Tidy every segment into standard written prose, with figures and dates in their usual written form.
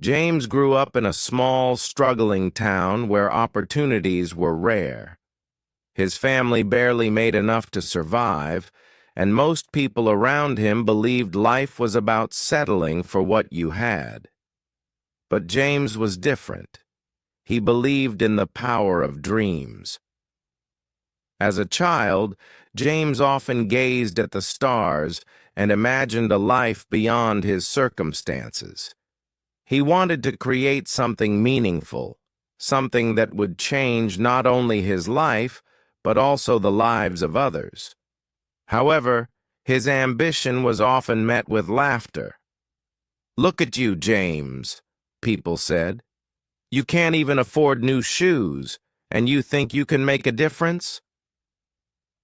James grew up in a small, struggling town where opportunities were rare. His family barely made enough to survive, and most people around him believed life was about settling for what you had. But James was different. He believed in the power of dreams. As a child, James often gazed at the stars and imagined a life beyond his circumstances. He wanted to create something meaningful, something that would change not only his life, but also the lives of others. However, his ambition was often met with laughter. "Look at you, James," people said. "You can't even afford new shoes, and you think you can make a difference?"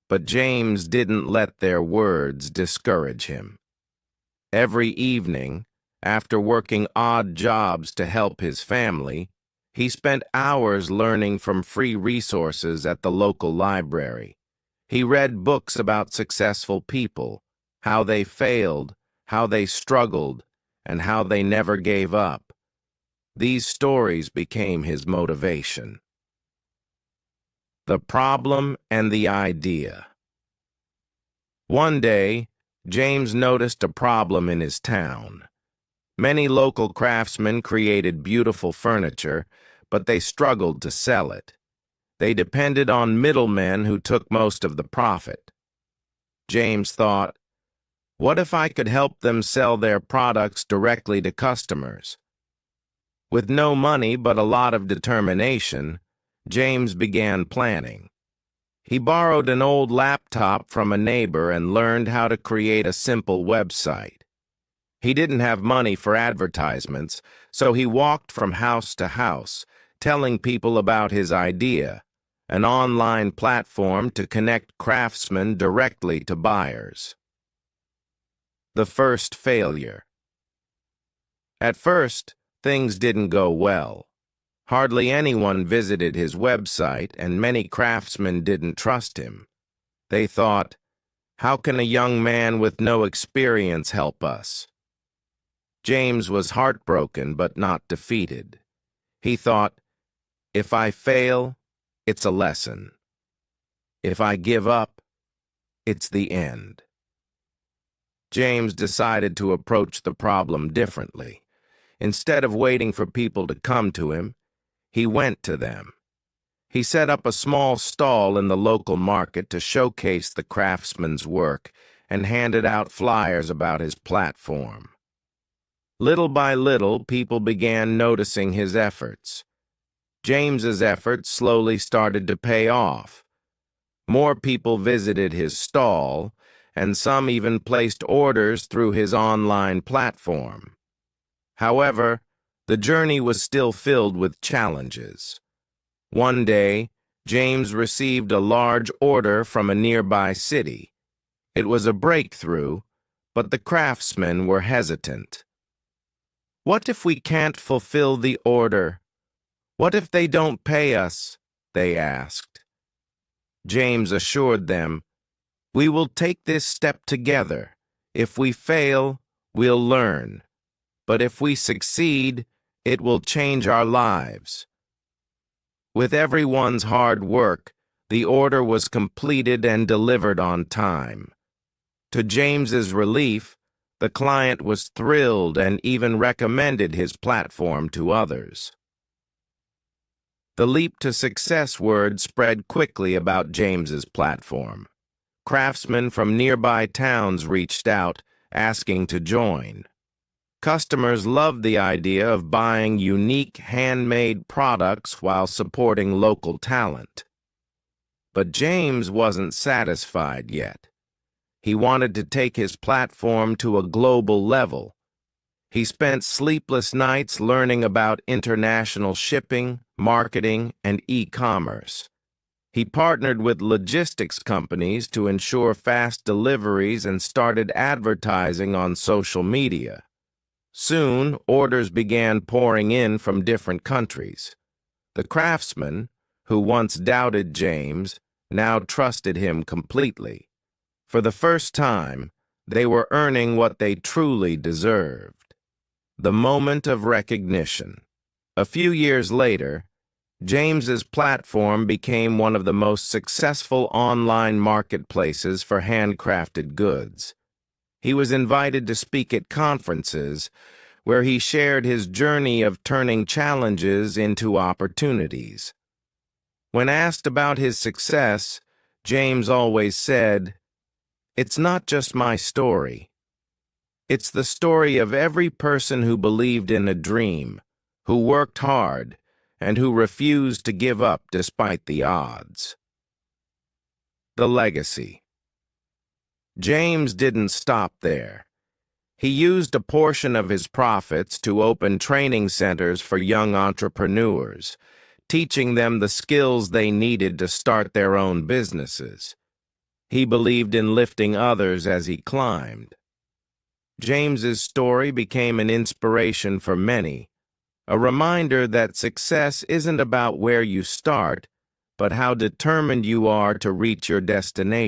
But James didn't let their words discourage him. Every evening, after working odd jobs to help his family, he spent hours learning from free resources at the local library. He read books about successful people, how they failed, how they struggled, and how they never gave up. These stories became his motivation. The problem and the idea. One day, James noticed a problem in his town. Many local craftsmen created beautiful furniture, but they struggled to sell it. They depended on middlemen who took most of the profit. James thought, what if I could help them sell their products directly to customers? With no money but a lot of determination, James began planning. He borrowed an old laptop from a neighbor and learned how to create a simple website. He didn't have money for advertisements, so he walked from house to house, telling people about his idea, an online platform to connect craftsmen directly to buyers. The first failure. At first, things didn't go well. Hardly anyone visited his website, and many craftsmen didn't trust him. They thought, how can a young man with no experience help us? James was heartbroken but not defeated. He thought, if I fail, it's a lesson. If I give up, it's the end. James decided to approach the problem differently. Instead of waiting for people to come to him, he went to them. He set up a small stall in the local market to showcase the craftsman's work and handed out flyers about his platform. Little by little, people began noticing his efforts. James's efforts slowly started to pay off. More people visited his stall, and some even placed orders through his online platform. However, the journey was still filled with challenges. One day, James received a large order from a nearby city. It was a breakthrough, but the craftsmen were hesitant. What if we can't fulfill the order? What if they don't pay us? They asked. James assured them, we will take this step together. If we fail, we'll learn. But if we succeed, it will change our lives. With everyone's hard work, the order was completed and delivered on time. To James's relief, the client was thrilled and even recommended his platform to others. The leap to success word spread quickly about James's platform. Craftsmen from nearby towns reached out, asking to join. Customers loved the idea of buying unique handmade products while supporting local talent. But James wasn't satisfied yet. He wanted to take his platform to a global level. He spent sleepless nights learning about international shipping, marketing, and e-commerce. He partnered with logistics companies to ensure fast deliveries and started advertising on social media. Soon, orders began pouring in from different countries. The craftsmen, who once doubted James, now trusted him completely. For the first time, they were earning what they truly deserved. The moment of recognition. A few years later, James's platform became one of the most successful online marketplaces for handcrafted goods. He was invited to speak at conferences where he shared his journey of turning challenges into opportunities. When asked about his success, James always said, "It's not just my story. It's the story of every person who believed in a dream, who worked hard, and who refused to give up despite the odds." The legacy. James didn't stop there. He used a portion of his profits to open training centers for young entrepreneurs, teaching them the skills they needed to start their own businesses. He believed in lifting others as he climbed. James's story became an inspiration for many, a reminder that success isn't about where you start, but how determined you are to reach your destination.